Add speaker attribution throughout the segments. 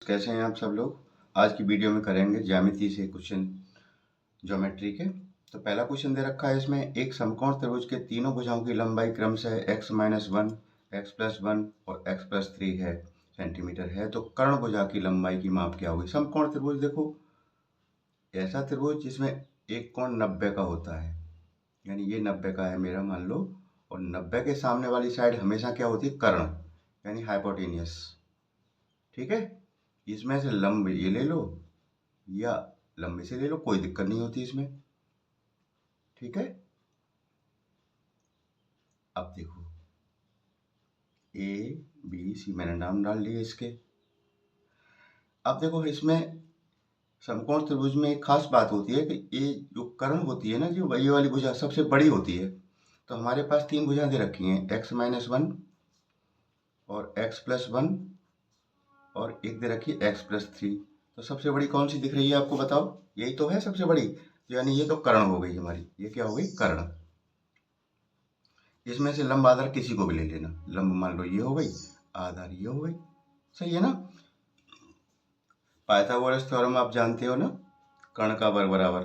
Speaker 1: कैसे हैं आप सब लोग। आज की वीडियो में करेंगे ज्यामिति से क्वेश्चन ज्योमेट्री के। तो पहला क्वेश्चन दे रखा है इसमें, एक समकोण त्रिभुज के तीनों भुजाओं की लंबाई क्रमशः x-1, x+1 और x+3 है सेंटीमीटर है, तो कर्ण भुजा की लंबाई की माप क्या होगी। समकोण त्रिभुज देखो, ऐसा त्रिभुज जिसमें एक कोण 90 का होता है, यानी ये 90 का है मेरा मान लो, और 90 के सामने वाली साइड हमेशा क्या होती है, कर्ण यानी हाइपोटेनियस। ठीक है, इसमें से लंब ये ले लो या लंबे से ले लो, कोई दिक्कत नहीं होती इसमें। ठीक है, अब देखो ए बी सी मैंने नाम डाल लिए इसके। अब देखो इसमें समकोण त्रिभुज में एक खास बात होती है कि ये जो कर्ण होती है ना, जो ये वाली भुजा सबसे बड़ी होती है। तो हमारे पास तीन भुजा दे रखी हैं, x-1 और x+1 और एक दे रखी है x+3। तो सबसे बड़ी कौन सी दिख रही है आपको बताओ, यही तो है सबसे बड़ी, यानी ये तो कर्ण हो गई हमारी। ये क्या हो गई, कर्ण। इसमें से लंब आधार किसी को भी ले लेना, लंब मान लो ये हो गई, आधार ये हो गई। सही है ना। पाइथागोरस थ्योरम आप जानते हो ना, कर्ण का वर्ग बराबर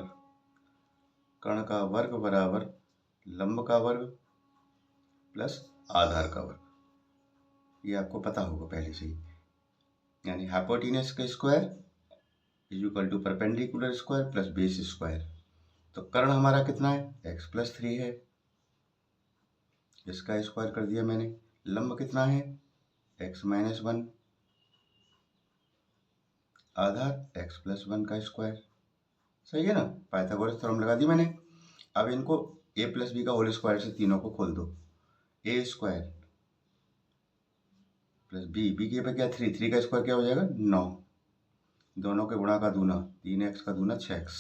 Speaker 1: लंब का वर्ग प्लस आधार का वर्ग। ये आपको पता होगा पहले से ही, यानी हाइपोटेनस का square is equal to perpendicular square plus base square. तो कर्ण हमारा कितना है, x+3 है, इसका स्क्वायर कर दिया मैंने। लंब कितना है, x-1, आधार x+1 का स्क्वायर। सही है ना, पाइथागोरस थ्योरम लगा दी मैंने। अब इनको a प्लस बी का होल स्क्वायर से तीनों को खोल दो, a स्क्वायर प्लस बी के पे क्या 3 का स्क्वायर क्या हो जाएगा 9, दोनों के गुणा का दूना 3x का दूना 6x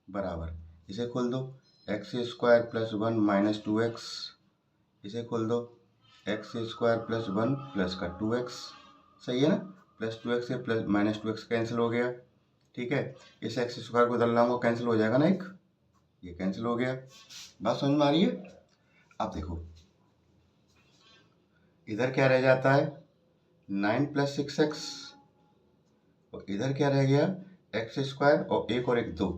Speaker 1: बराबर, इसे खोल दो x² प्लस 1 माइनस 2x, इसे खोल दो x² प्लस 1 प्लस का 2x। सही है ना, प्लस 2x से प्लस माइनस 2x कैंसिल हो गया। ठीक है, इस x² को इधर लाऊंगा, कैंसिल हो जाएगा ना, एक ये कैंसिल हो गया। बात समझ में आ रही है। अब देखो इधर क्या रह जाता है 9 प्लस 6x, और इधर क्या रह गया x² और एक और एक 2,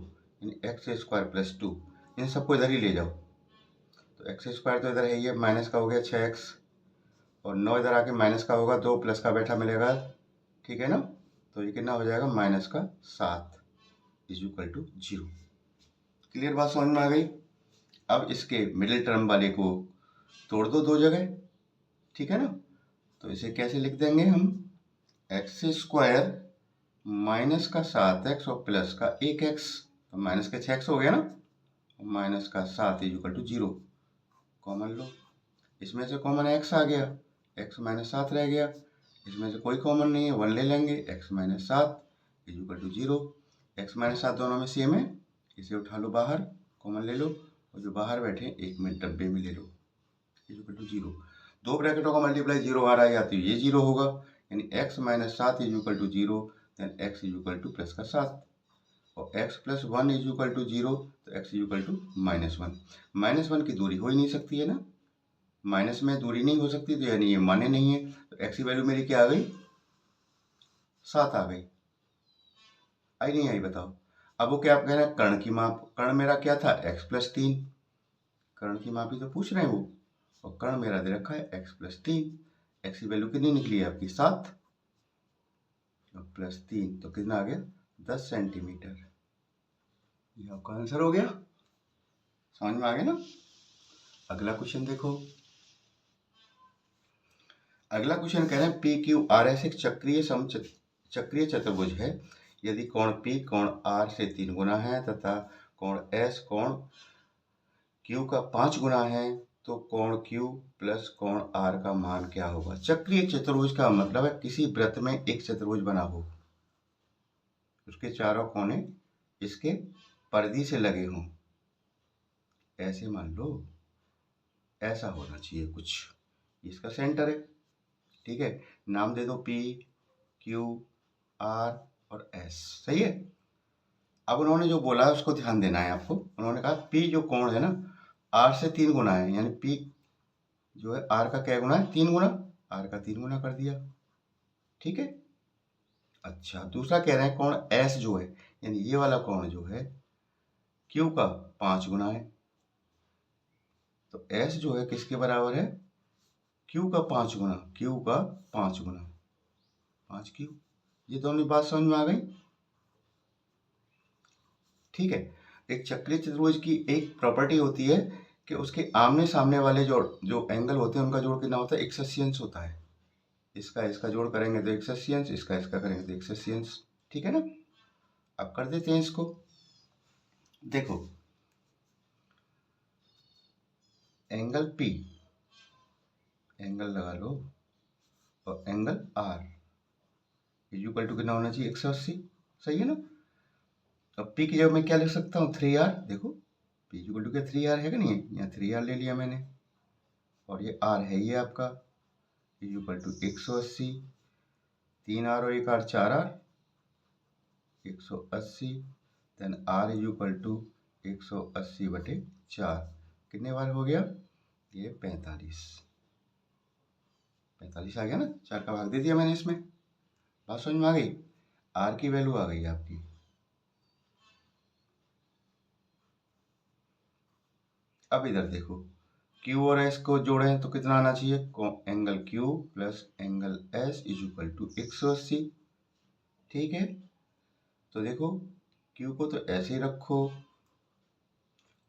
Speaker 1: यानी x² प्लस 2। इन सबको इधर ही ले जाओ, तो x² तो इधर है, ये माइनस का हो गया 6x, और 9 इधर आके माइनस का होगा 2 प्लस का बैठा मिलेगा। ठीक है ना, तो ये कितना हो जाएगा -7 इज इक्वल टू 0। क्लियर, बात समझ में आ गई। अब इसके मिडिल टर्म वाले को तोड़ दो दो जगह। ठीक है ना, तो इसे कैसे लिख देंगे हम, x² माइनस का 7x और प्लस का 1x, तो माइनस के 6x हो गया ना, माइनस का 7 इज इक्वल टू 0। कॉमन लो, इसमें से कॉमन x आ गया, x माइनस 7 रह गया, इसमें से कोई कॉमन नहीं है, 1 ले लेंगे, x minus 7 is equal to 0। x minus 7 दोनों में सेम है, इसे उठा लो बाहर, कॉमन ले लो, और जो बाहर बैठे एक में डब्बे में ले लो, इज इक्वल टू 0। दो ब्रैकेटों का मल्टीप्लाई 0 आ रहा है, या तो ये 0 होगा, यानी x minus 7 is equal to 0, then x is equal to plus का 7, और x plus 1 is equal to 0, तो x इज इक्वल टू -1। -1 की दूरी हो ही नहीं सकती है ना, माइनस में दूरी नहीं हो सकती, तो यानी ये माने नहीं है। तो x की वैल्यू मेरी क्या आ गई, 7 आ गई। आई नहीं आई बताओ। अब वो क्या आप कह रहे हैं, कर्ण की माप, कर्ण मेरा क्या था x+3, कर्ण की माप ही तो पूछ रहे हैं वो, और कर्ण मेरा दे रखा है x+3। x की वैल्यू कितनी निकली है आपकी 7 और +3, तो कितना आ गया 10 सेंटीमीटर। ये आपका आंसर हो गया, समझ में आ गया ना। अगला क्वेश्चन देखो, अगला क्वेश्चन कह रहे हैं PQRS एक चक्रीय चतुर्भुज है, यदि कोण P कोण R से 3 गुना है तथा कोण S कोण Q का 5 गुना है, तो कोण Q प्लस कोण R का मान क्या होगा। चक्रीय चतुर्भुज का मतलब है किसी वृत्त में एक चतुर्भुज बना हो, उसके चारों कोने इसके परिधि से लगे हों। ऐसे मान लो ऐसा होना चाहिए कुछ, इसका सेंटर है। ठीक है, नाम दे दो P Q R और S। सही है। अब उन्होंने जो बोला है उसको ध्यान देना है आपको। उन्होंने कहा P जो कोण है ना R से 3 गुना है, यानी P जो है R का क्या गुना है 3 गुना, R का 3 गुना कर दिया। ठीक है, अच्छा, दूसरा कह रहे हैं कोण एस जो है, यानी ये वाला कोण जो है क्यू का 5 गुना है। तो एस जो है किसके बराबर है? क्यू का 5 गुना, क्यू का 5 गुना 5 क्यू। ये दोनों बात समझ में आ गई? ठीक है। एक चक्रीय चतुर्भुज की एक प्रॉपर्टी होती है कि उसके आमने सामने वाले जो एंगल होते हैं उनका जोड़ कितना होता है? 180 होता है। इसका इसका जोड़ करेंगे तो 180, इसका इसका करेंगे तो 180। ठीक है ना? अब कर देते हैं इसको। देखो, एंगल P, एंगल लगा लो, और एंगल R इक्वल टू कितना होना चाहिए? 180। सही है ना? अब P की जगह मैं क्या लिख सकता हूँ? 3R। देखो P इक्वल टू क्या 3R है कि नहीं है? यहाँ 3R ले लिया मैंने, और ये R है ये आपका इक्वल टू 180। 3R और 1R 4R 180। Then R equal to 180/4। कितने बार हो गया? ये 45। 45 आ गया ना? 4 का भाग दे दिया मैंने इसमें। बात समझ में आ गई? R की वैल्यू आ गई आपकी। अब इधर देखो, Q और S को जोड़े तो कितना आना चाहिए? Angle Q plus angle S is equal to 180। ठीक है, तो देखो Q को तो ऐसे ही रखो,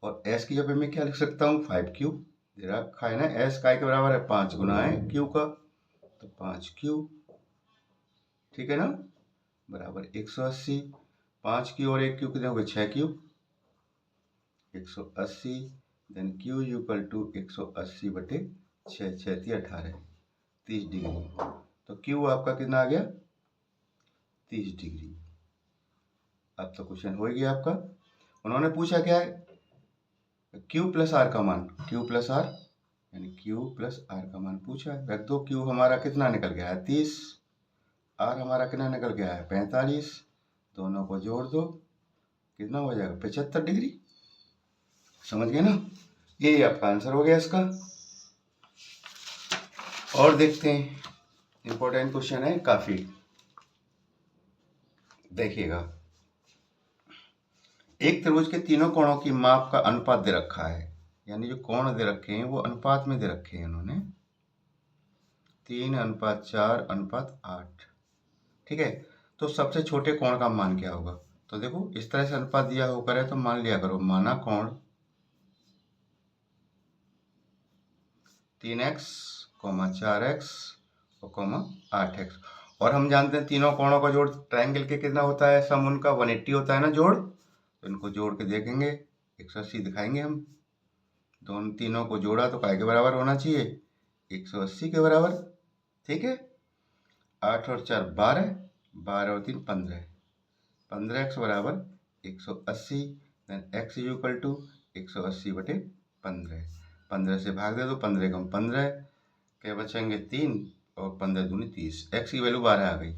Speaker 1: और S की जगह मैं क्या लिख सकता हूँ? 5Q। रखा है ना, S काय के बराबर है? 5 गुना है Q का, तो 5Q। ठीक है ना? बराबर 180। 5Q और 1Q कितने हो गए? 6Q। 180। Then Q equal to 180/6, 6 18, 30 degree. तो Q आपका कितना आ गया? 30 डिग्री। अब तो क्वेश्चन हो गया आपका। उन्होंने पूछा क्या है? Q प्लस R का मान, Q प्लस R यानी Q प्लस R का मान पूछा है। रख दो, Q हमारा कितना निकल गया है? 30। R हमारा कितना निकल गया है? 45। दोनों को जोड़ दो, कितना हो जाएगा? 75 डिग्री। समझ गए ना? ये आपका आंसर हो गया इसका। और देखते हैं, इंपॉर्टेंट क्वेश्चन है काफी, देखिएगा। एक त्रिभुज के तीनों कोणों की माप का अनुपात दे रखा है, यानी जो कोण दे रखे हैं वो अनुपात में दे रखे हैं उन्होंने। 3:4:8। ठीक है, तो सबसे छोटे कोण का मान क्या होगा? तो देखो, इस तरह से अनुपात दिया होकर है तो मान लिया करो, माना कोण 3x, 4x और 8x। और हम जानते हैं तीनों कोणों का जोड़ ट्रायंगल के कितना होता है? सम उनका 180 होता है ना जोड़। तो इनको जोड़ के देखेंगे, 180 दिखाएंगे हम। दोनों तीनों को जोड़ा तो काय के बराबर होना चाहिए? 180 के बराबर। ठीक है, 8 और 4 12, 12 और 3 15, 15x बराबर 180। Then x equal to 180/15। 15 से भाग दे दो, 15 कम 15, क्या बचेंगे? 3, और 15 दूनी 30। x की वैल्यू 12 आ गई।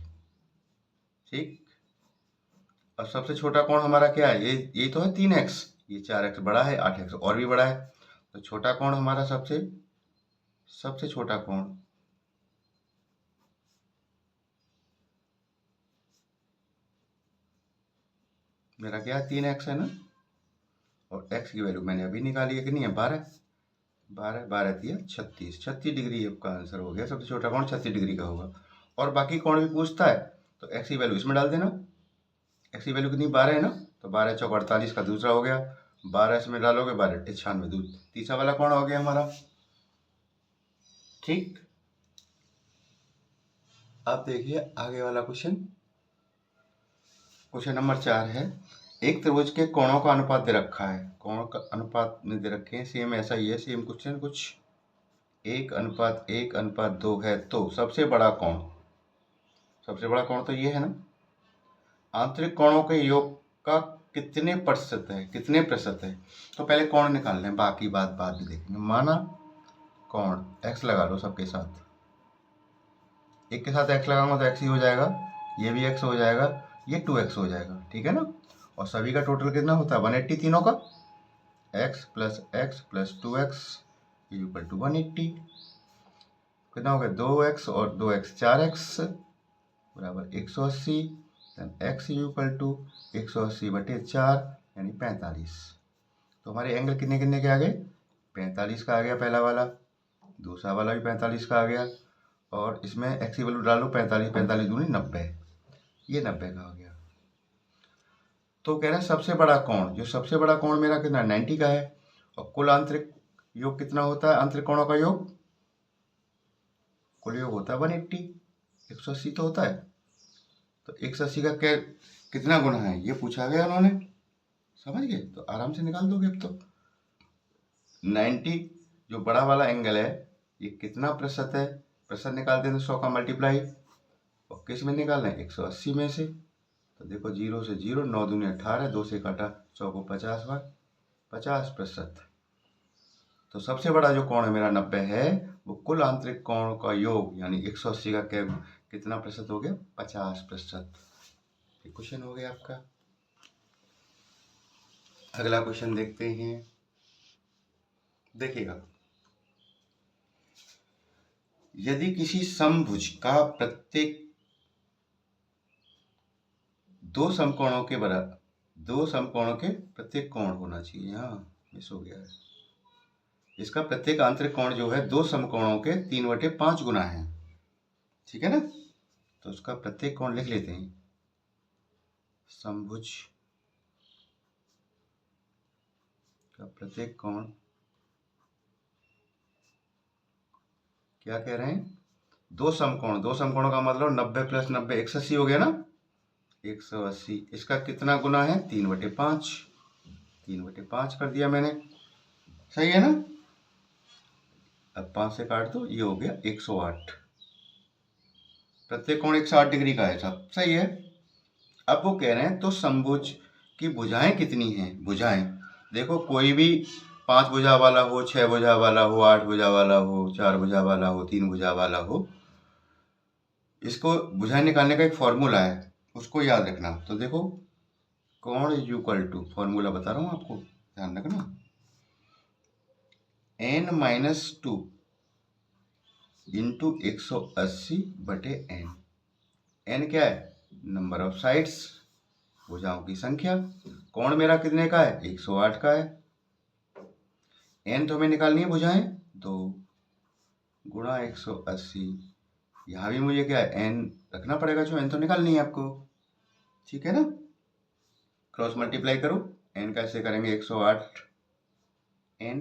Speaker 1: ठीक, अब सबसे छोटा कोण हमारा क्या है? ये तो है 3x, ये 4x बड़ा है, 8x और भी बड़ा है। तो छोटा कोण हमारा सबसे छोटा कोण मेरा क्या है? 3x है ना, और x की वैल्यू मैंने अभी निकाली है, कितनी है? 12। 12 12 दिया 36, 36 डिग्री आपका आंसर हो गया। सबसे छोटा कोण 36 डिग्री का होगा। और बाकी कोण भी पूछता है तो x की वैल्यू इसमें डाल देना। x की वैल्यू कितनी? 12 है ना, तो 12 चौक 48 का दूसरा हो गया। 12 इसमें डालोगे, 12 96, तीसरा वाला कोण हो गया हमारा। ठीक, अब देखिए आगे वाला क्वेश्चन। क्वेश्चन नंबर 4 है, एक त्रिभुज के कोणों का अनुपात दे रखा है। कोणों का अनुपात में दे रखे हैं, सेम ऐसा ही है, सेम क्वेश्चन कुछ 1:1:2 है तो सबसे बड़ा कोण, सबसे बड़ा कोण तो ये है ना, आंतरिक कोणों के योग का कितने प्रतिशत है? कितने प्रतिशत है? तो पहले कोण निकाल लें, बाकी बात बाद में देखेंगे। माना कोण x लगा लो सबके साथ, एक के साथ x लगाऊंगा तो x ही हो जाएगा, ये भी x हो जाएगा, ये 2x हो जाएगा। ठीक है ना? और सभी का टोटल कितना होता है? 180 तीनों का। x plus 2x equal to 180। कितना हो गया? 2x और 2x 4x। बराबर 180, एक्स इक्वल टू 180/4 यानी 45। तो हमारे एंगल कितने कितने के आ गए? 45 का आ गया पहला वाला, दूसरा वाला भी 45 का आ गया, और इसमें एक्स की वैल्यू डालो 45, 45 दूनी 90, ये 90 का हो गया। तो कह रहे हैं सबसे बड़ा कोण, जो सबसे बड़ा कोण मेरा कितना 90 का है, और कुल आंतरिक योग कितना होता है? आंतरिक कोणों का योग, कुल योग होता है 180, 180 तो होता है। तो 180 का क्या कितना गुना है ये पूछा गया उन्होंने, समझ गए? तो आराम से निकाल दोगे अब तो। 90 जो बड़ा वाला एंगल है ये कितना प्रतिशत है? प्रतिशत निकालते हैं तो 100 का मल्टीप्लाई, और किस में निकालना है? 180 में से। तो देखो 0 से 0, 9 दूनी 18, 2 से काटा 100 को 50 बार, 50%। तो सबसे बड़ा जो कोण है मेरा 90 है, वो कुल आंतरिक कोण का योग यानी 180 का क्या कितना प्रतिशत हो गया? 50%। ये क्वेश्चन हो गया आपका। अगला क्वेश्चन देखते हैं, देखिएगा। यदि किसी समभुज का प्रत्येक दो समकोणों के बराबर, दो समकोणों के प्रत्येक कोण होना चाहिए, यहाँ मिस हो गया है। इसका प्रत्येक आंतरिक कोण जो है दो समकोणों के 3/5 गुना है, ठीक है ना? तो उसका प्रत्येक कोण लिख लेते हैं। समभुज का प्रत्येक कोण क्या कह रहे हैं? दो समकोण, दो समकोणों का मतलब 90 + 90 180 हो गया ना, 180। इसका कितना गुना है? 3/5, 3/5 कर दिया मैंने, सही है ना? अब 5 से काट दो, ये हो गया 108। प्रत्येक कोण 108 डिग्री का है साहब, सही है। अब वो कह रहे हैं तो समभुज की भुजाएं कितनी हैं? भुजाएं देखो, कोई भी 5 भुजा वाला हो, 6 भुजा वाला हो, 8 भुजा वाला हो, 4 भुजा वाला हो, 3 भुजा वाला हो, इसको भुजाएं निकालने का एक फॉर्मूला है, उसको याद रखना। तो देखो कोण इज इक्वल टू, फॉर्मूला बता रहा हूँ आपको, ध्यान रखना, n-2 इंटू 180/n। n क्या है? नंबर ऑफ साइड्स, भुजाओं की संख्या। कोण मेरा कितने का है? 108 का है। n तो हमें निकालनी है भुजाएं, 2 गुणा 180। यहाँ भी मुझे क्या है? n रखना पड़ेगा, जो n तो निकालनी है आपको, ठीक है ना? क्रॉस मल्टीप्लाई करो, n कैसे करेंगे? 108 n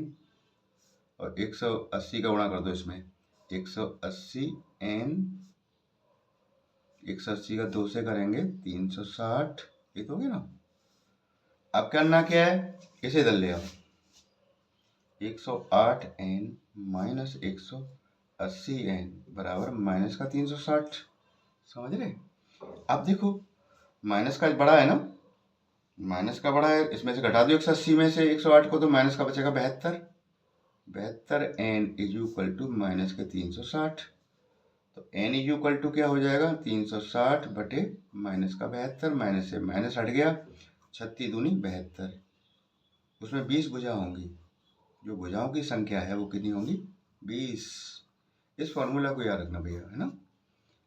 Speaker 1: और 180 का गुणा कर दो इसमें, 180 n, 180 का 2 से करेंगे 360, ये तो हो गया ना? अब करना क्या है? इसे इधर ले आओ, 108 n माइनस 180 n बराबर माइनस का 360, समझ रहे? अब देखो माइनस का बड़ा है ना, माइनस का बड़ा है, इसमें से घटा दो 180 में से 108 को, तो माइनस का बचेगा 72 n is equal to minus के 360। तो n इज इक्वल टू क्या हो जाएगा? 360 बटे माइनस का 72, माइनस से माइनस हट गया, 36 दूनी 72। उसमें 20 भुजा होंगी, जो भुजाओं की संख्या है वो कितनी होंगी? 20। इस फॉर्मूला को याद रखना भैया, है ना?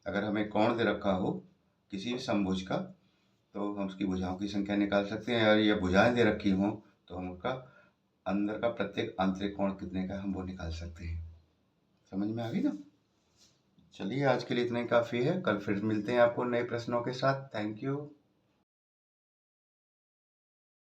Speaker 1: अगर हमें कोण दे रखा हो किसी भी समभुज का, तो हम उसकी भुजाओं की संख्या निकाल सकते हैं, और ये भुजाएं दे रखी हों तो हम उसका अंदर का प्रत्येक आंतरिक कोण कितने का हम वो निकाल सकते हैं। समझ में आ गई ना? चलिए आज के लिए इतना ही काफ़ी है, कल फिर मिलते हैं आपको नए प्रश्नों के साथ। Thank you.